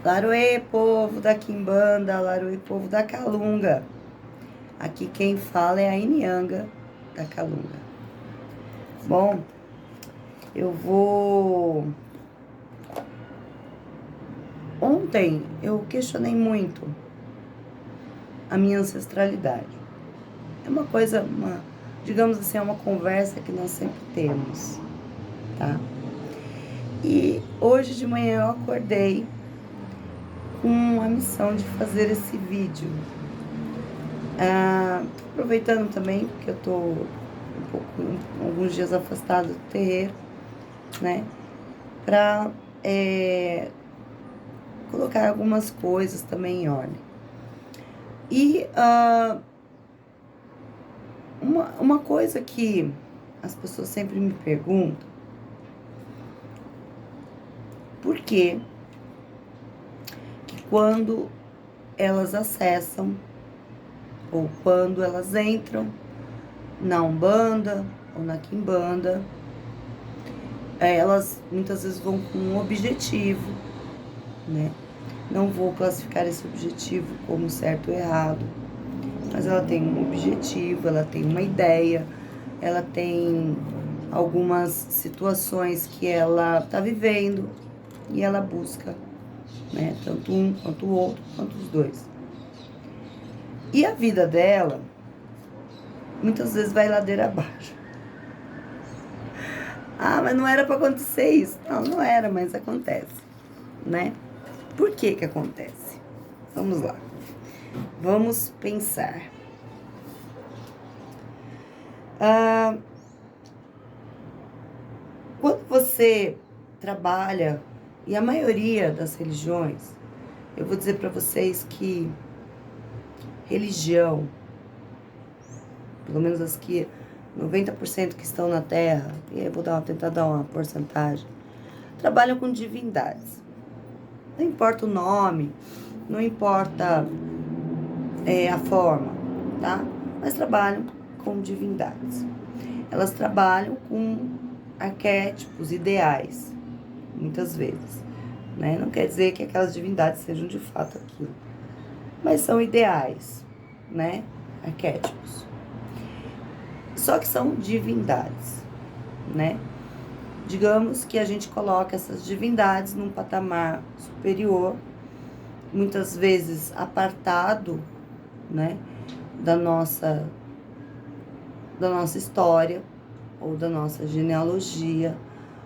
Laroê, povo da Quimbanda, Laroê, povo da Calunga. Aqui quem fala é a Inhanga da Calunga. Bom, Ontem eu questionei muito a minha ancestralidade. É uma coisa, digamos assim, é uma conversa que nós sempre temos, tá? E hoje de manhã eu acordei com a missão de fazer esse vídeo. Tô aproveitando também, porque eu tô alguns dias afastado do terreiro, né? Pra colocar algumas coisas também em ordem. E uma coisa que as pessoas sempre me perguntam, por que quando elas acessam ou quando elas entram na Umbanda ou na Quimbanda, elas muitas vezes vão com um objetivo, né? Não vou classificar esse objetivo como certo ou errado, mas ela tem um objetivo, ela tem uma ideia, ela tem algumas situações que ela está vivendo e ela busca, né? Tanto um quanto o outro, quanto os dois. E a vida dela, muitas vezes vai ladeira abaixo. Mas não era para acontecer isso. Não era, mas acontece, né? Por que que acontece? Vamos lá. Vamos pensar. Quando você trabalha, e a maioria das religiões, eu vou dizer para vocês que religião, pelo menos as que 90% que estão na Terra, e aí eu vou tentar dar uma porcentagem, trabalham com divindades. Não importa o nome, não importa a forma, tá? Mas trabalham com divindades. Elas trabalham com arquétipos, ideais, muitas vezes, né? Não quer dizer que aquelas divindades sejam de fato aquilo, mas são ideais, né? Arquétipos. Só que são divindades, né? Digamos que a gente coloca essas divindades num patamar superior, muitas vezes apartado, né, da nossa história, ou da nossa genealogia,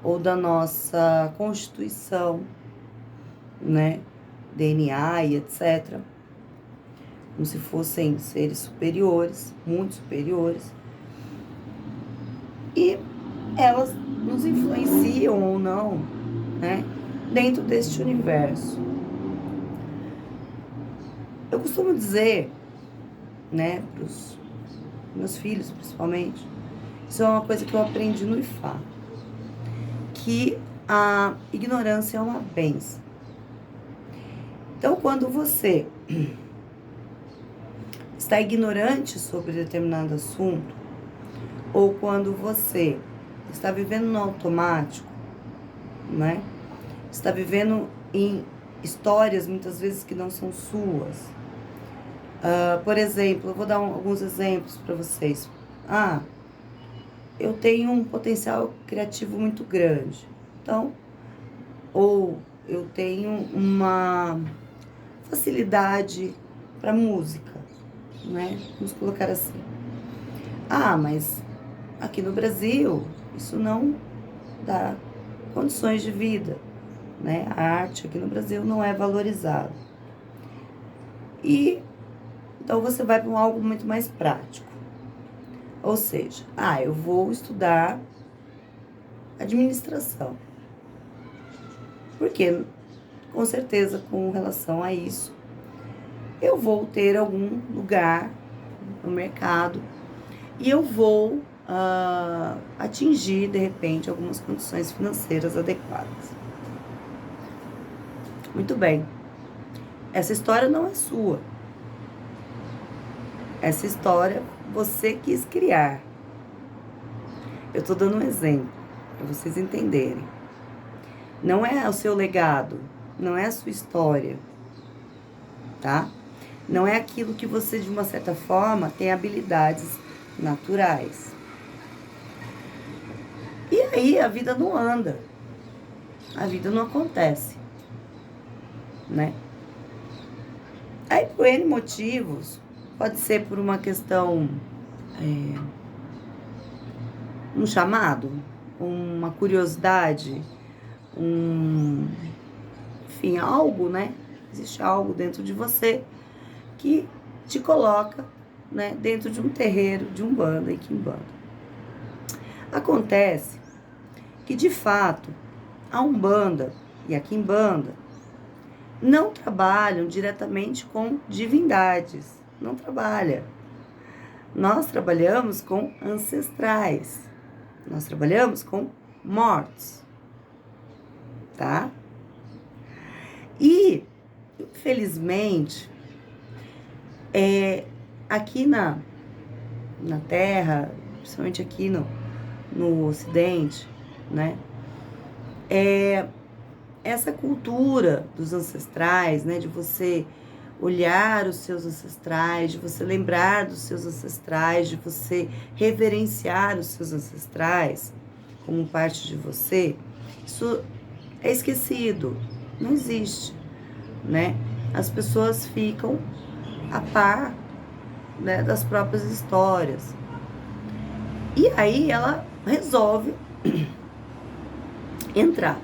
ou da nossa constituição, né, DNA e etc. Como se fossem seres superiores, muito superiores. E elas nos influenciam ou não, né, dentro deste universo. Eu costumo dizer, né, para os meus filhos principalmente, isso é uma coisa que eu aprendi no IFA, que a ignorância é uma bênção. Então, quando você está ignorante sobre determinado assunto, ou quando você está vivendo no automático, né? Está vivendo em histórias muitas vezes que não são suas. Por exemplo, eu vou dar alguns exemplos para vocês. Eu tenho um potencial criativo muito grande. Então, ou eu tenho uma facilidade para música, né? Vamos colocar assim. Mas aqui no Brasil, isso não dá condições de vida, né? A arte aqui no Brasil não é valorizada. E então você vai para algo muito mais prático. Ou seja, eu vou estudar administração. Porque, com certeza, com relação a isso, eu vou ter algum lugar no mercado e eu vou atingir, de repente, algumas condições financeiras adequadas. Muito bem. Essa história não é sua. Essa história você quis criar. Eu tô dando um exemplo para vocês entenderem. Não é o seu legado, não é a sua história, tá? Não é aquilo que você, de uma certa forma, tem habilidades naturais. E aí a vida não anda, a vida não acontece, né? Aí, por N motivos, pode ser por uma questão, um chamado, uma curiosidade, enfim, algo, né? Existe algo dentro de você que te coloca, né, dentro de um terreiro, de Umbanda e Quimbanda. Acontece que, de fato, a Umbanda e a Quimbanda não trabalham diretamente com divindades, não trabalha. Nós trabalhamos com ancestrais, nós trabalhamos com mortos, tá? E, infelizmente, aqui na Terra, principalmente aqui no Ocidente, né? Essa cultura dos ancestrais, né? De você olhar os seus ancestrais, de você lembrar dos seus ancestrais, de você reverenciar os seus ancestrais como parte de você, isso é esquecido, não existe, né? As pessoas ficam a par, né, das próprias histórias. E aí ela resolve entrar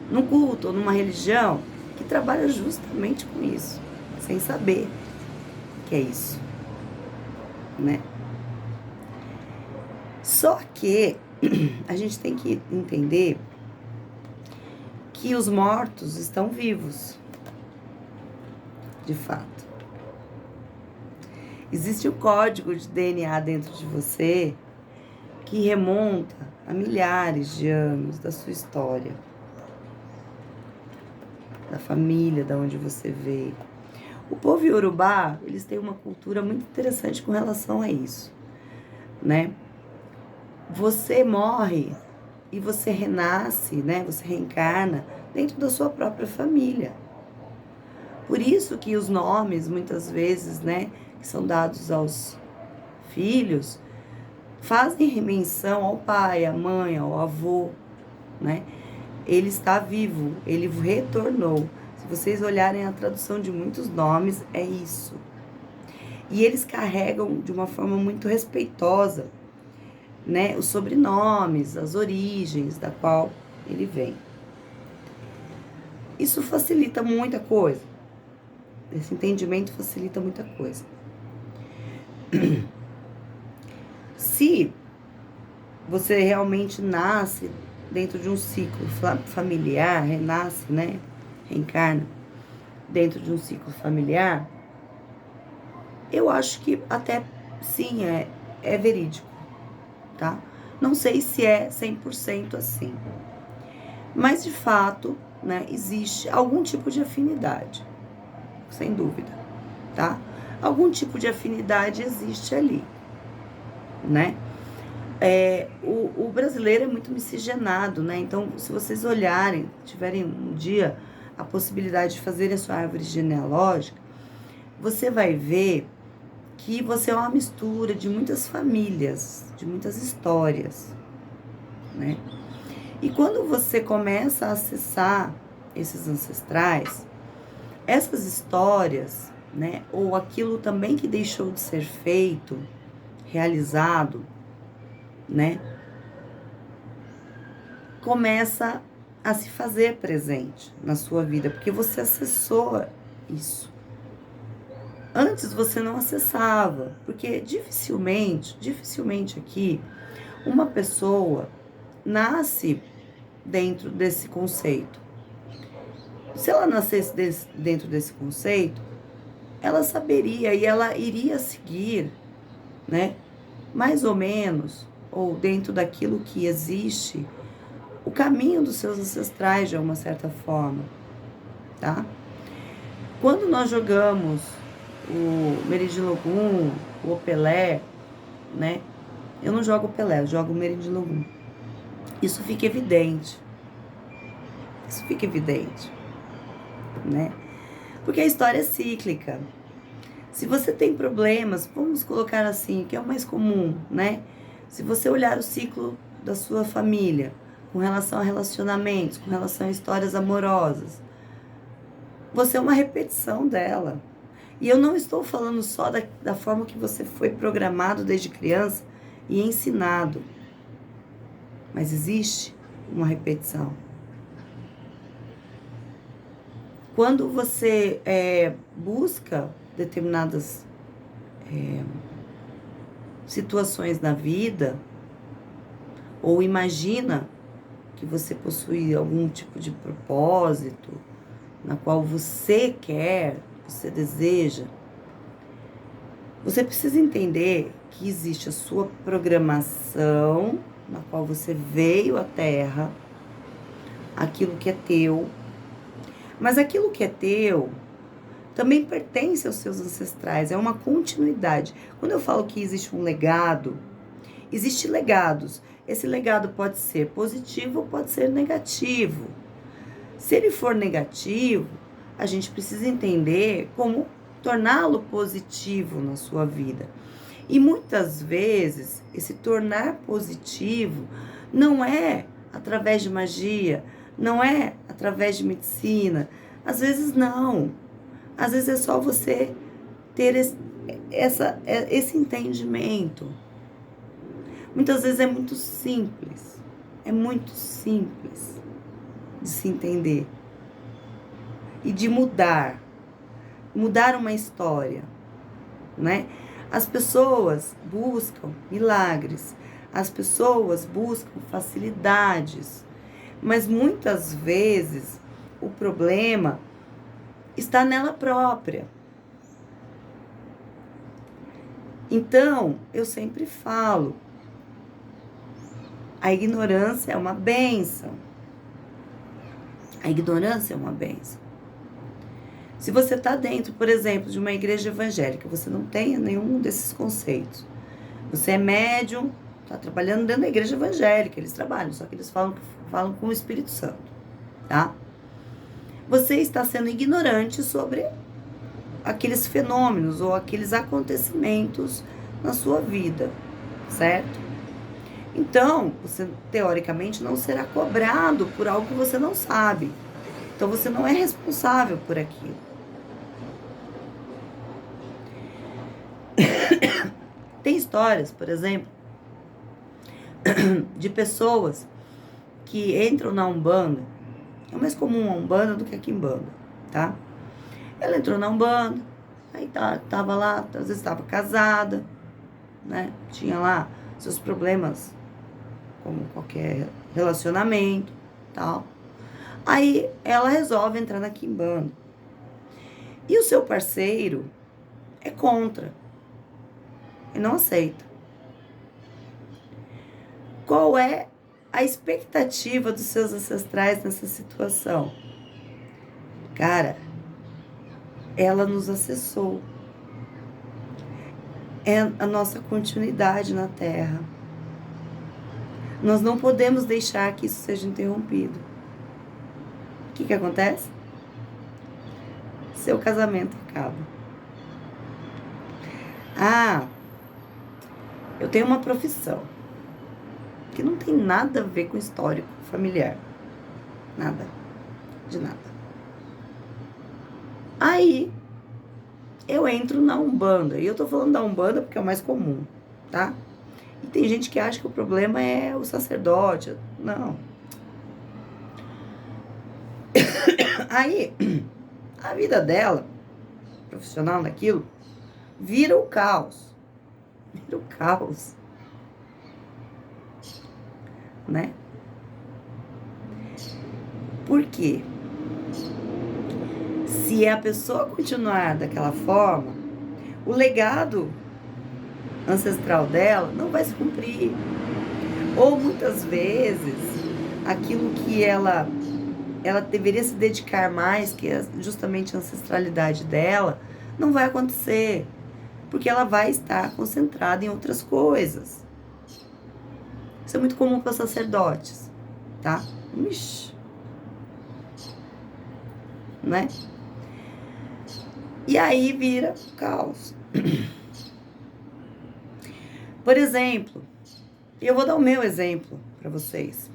num culto ou numa religião que trabalha justamente com isso, sem saber que é isso, né? Só que a gente tem que entender que os mortos estão vivos, de fato. Existe um código de DNA dentro de você que remonta a milhares de anos da sua história, da família, da onde você veio. O povo Iorubá, eles têm uma cultura muito interessante com relação a isso, né? Você morre e você renasce, né? Você reencarna dentro da sua própria família. Por isso que os nomes, muitas vezes, né, que são dados aos filhos, fazem menção ao pai, à mãe, ao avô, né? Ele está vivo, ele retornou. Se vocês olharem a tradução de muitos nomes, é isso. E eles carregam de uma forma muito respeitosa, né, os sobrenomes, as origens da qual ele vem. Isso facilita muita coisa. Esse entendimento facilita muita coisa. Se você realmente nasce dentro de um ciclo familiar, renasce, né? Reencarna dentro de um ciclo familiar, eu acho que até sim é verídico, tá? Não sei se é 100% assim, mas de fato, né, existe algum tipo de afinidade, sem dúvida, tá? Algum tipo de afinidade existe ali, né? O brasileiro é muito miscigenado, né? Então, se vocês olharem, tiverem um dia a possibilidade de fazer a sua árvore genealógica, você vai ver que você é uma mistura de muitas famílias, de muitas histórias, né? E quando você começa a acessar esses ancestrais, essas histórias, né, ou aquilo também que deixou de ser feito, realizado, né, começa a se fazer presente na sua vida, porque você acessou isso. Antes você não acessava, porque dificilmente aqui, uma pessoa nasce dentro desse conceito. Se ela nascesse dentro desse conceito, ela saberia e ela iria seguir, né, mais ou menos, ou dentro daquilo que existe, o caminho dos seus ancestrais de uma certa forma, tá? Quando nós jogamos o Meridilogum, o Opelé, né? Eu não jogo Opelé, eu jogo o Meridilogum. Isso fica evidente. Isso fica evidente. né? Porque a história é cíclica. Se você tem problemas, vamos colocar assim, que é o mais comum, né? Se você olhar o ciclo da sua família, com relação a relacionamentos, com relação a histórias amorosas, você é uma repetição dela. E eu não estou falando só da forma que você foi programado desde criança e ensinado. Mas existe uma repetição. Quando você busca determinadas situações na vida, ou imagina que você possui algum tipo de propósito, na qual você quer, você deseja, você precisa entender que existe a sua programação, na qual você veio à Terra, aquilo que é teu, mas aquilo que é teu também pertence aos seus ancestrais, é uma continuidade. Quando eu falo que existe um legado, existem legados. Esse legado pode ser positivo ou pode ser negativo. Se ele for negativo, a gente precisa entender como torná-lo positivo na sua vida. E muitas vezes, esse tornar positivo não é através de magia, não é através de medicina. Às vezes não. Às vezes é só você ter esse entendimento. Muitas vezes é muito simples. É muito simples de se entender. E de mudar uma história, né? As pessoas buscam milagres, as pessoas buscam facilidades, mas muitas vezes o problema está nela própria. Então, eu sempre falo, a ignorância é uma bênção. A ignorância é uma bênção. Se você está dentro, por exemplo, de uma igreja evangélica, você não tem nenhum desses conceitos. Você é médium, está trabalhando dentro da igreja evangélica, eles trabalham, só que eles falam com o Espírito Santo, tá? Você está sendo ignorante sobre aqueles fenômenos ou aqueles acontecimentos na sua vida, certo? Então, você teoricamente não será cobrado por algo que você não sabe. Então, você não é responsável por aquilo. Tem histórias, por exemplo, de pessoas que entram na Umbanda. É mais comum a Umbanda do que a Quimbanda, tá? Ela entrou na Umbanda, aí tava lá, às vezes estava casada, né? Tinha lá seus problemas, como qualquer relacionamento, tal. Aí ela resolve entrar na Quimbanda. E o seu parceiro é contra. E não aceita. Qual é a expectativa dos seus ancestrais nessa situação? Cara, ela nos acessou. É a nossa continuidade na Terra. Nós não podemos deixar que isso seja interrompido. O que acontece? Seu casamento acaba. Ah, eu tenho uma profissão que não tem nada a ver com histórico familiar. Nada. De nada. Aí, eu entro na Umbanda. E eu tô falando da Umbanda porque é o mais comum, tá? E tem gente que acha que o problema é o sacerdote. Não. Aí, a vida dela, profissional naquilo, vira o caos. Vira o caos. Né? Por quê? Se a pessoa continuar daquela forma, o legado ancestral dela não vai se cumprir. Ou muitas vezes, aquilo que ela deveria se dedicar mais, que é justamente a ancestralidade dela, não vai acontecer. Porque ela vai estar concentrada em outras coisas. Isso é muito comum para sacerdotes, tá? Ixi. né? E aí vira caos. Por exemplo, eu vou dar o meu exemplo para vocês.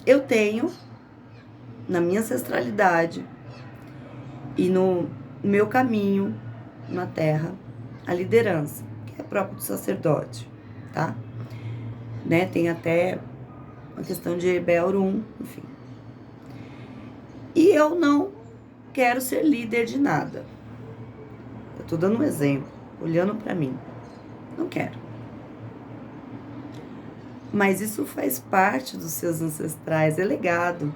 Eu tenho, na minha ancestralidade e no meu caminho na Terra, a liderança, que é próprio do sacerdote, tá? Né? Tem até a questão de Belrum, enfim. E eu não quero ser líder de nada. Eu tô dando um exemplo, olhando para mim. Não quero. Mas isso faz parte dos seus ancestrais, é legado.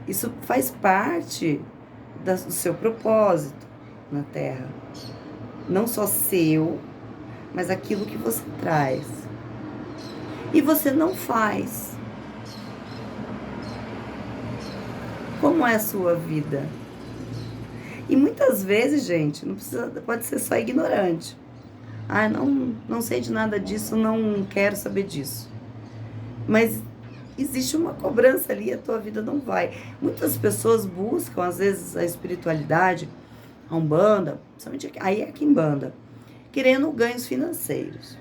Isso faz parte do seu propósito na Terra. Não só seu, mas aquilo que você traz. E você não faz. Como é a sua vida? E muitas vezes, gente, não precisa, pode ser só ignorante. Ah, não sei de nada disso, não quero saber disso. Mas existe uma cobrança ali, a tua vida não vai. Muitas pessoas buscam, às vezes, a espiritualidade, a Umbanda, principalmente aí é a Quimbanda, querendo ganhos financeiros.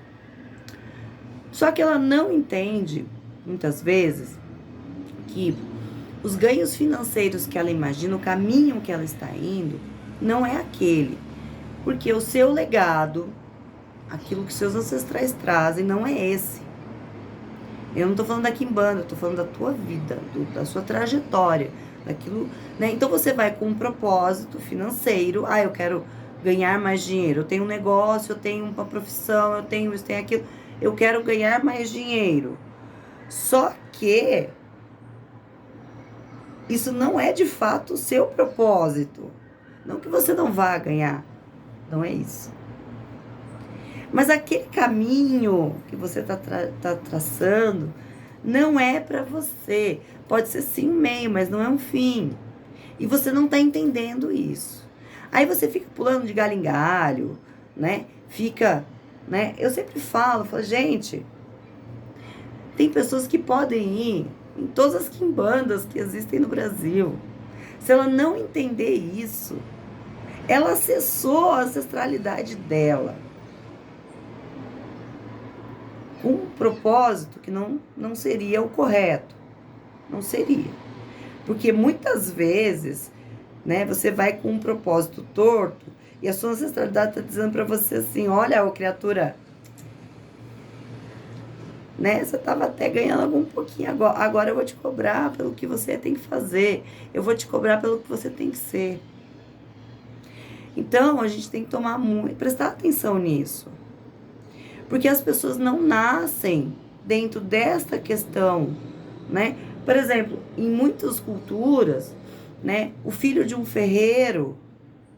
Só que ela não entende, muitas vezes, que os ganhos financeiros que ela imagina, o caminho que ela está indo, não é aquele. Porque o seu legado, aquilo que seus ancestrais trazem, não é esse. Eu não tô falando da Quimbanda, eu tô falando da tua vida, da sua trajetória, daquilo, né? Então você vai com um propósito financeiro, eu quero ganhar mais dinheiro, eu tenho um negócio, eu tenho uma profissão, eu tenho isso, tenho aquilo, eu quero ganhar mais dinheiro. Só que isso não é de fato o seu propósito. Não que você não vá ganhar, não é isso. Mas aquele caminho que você tá traçando não é para você. Pode ser sim um meio, mas não é um fim. E você não tá entendendo isso. Aí você fica pulando de galho em galho, né? Fica, né? Eu sempre falo, gente, tem pessoas que podem ir em todas as quimbandas que existem no Brasil. Se ela não entender isso, ela acessou a ancestralidade dela com um propósito que não seria o correto. Não seria. Porque muitas vezes, né, você vai com um propósito torto e a sua ancestralidade está dizendo para você assim, olha, ô criatura, né, você estava até ganhando algum pouquinho, agora eu vou te cobrar pelo que você tem que fazer, eu vou te cobrar pelo que você tem que ser. Então, a gente tem que tomar muito, prestar atenção nisso. Porque as pessoas não nascem dentro desta questão, né? Por exemplo, em muitas culturas, né, o filho de um ferreiro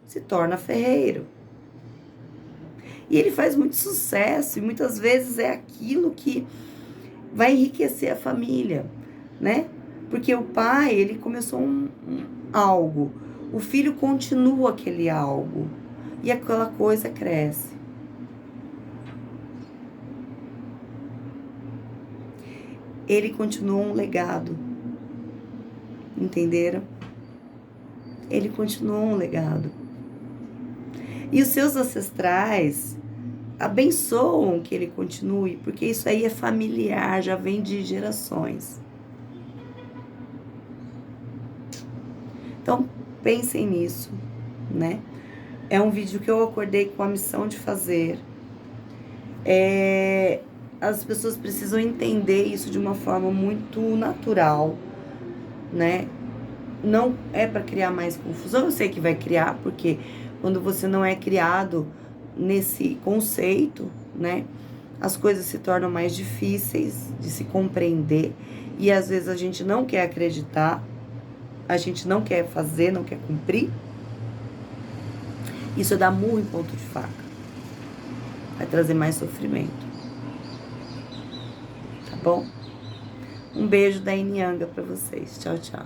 se torna ferreiro. E ele faz muito sucesso, e muitas vezes é aquilo que vai enriquecer a família, né? Porque o pai, ele começou algo, o filho continua aquele algo, e aquela coisa cresce. Ele continua um legado, entenderam? Ele continua um legado. E os seus ancestrais abençoam que ele continue, porque isso aí é familiar, já vem de gerações. Então, pensem nisso, né? É um vídeo que eu acordei com a missão de fazer. As pessoas precisam entender isso de uma forma muito natural, né? Não é para criar mais confusão, eu sei que vai criar, porque quando você não é criado nesse conceito, né? As coisas se tornam mais difíceis de se compreender e às vezes a gente não quer acreditar, a gente não quer fazer, não quer cumprir. Isso é dar murro em ponto de faca. Vai trazer mais sofrimento. Tá bom? Um beijo da Inyanga pra vocês. Tchau, tchau.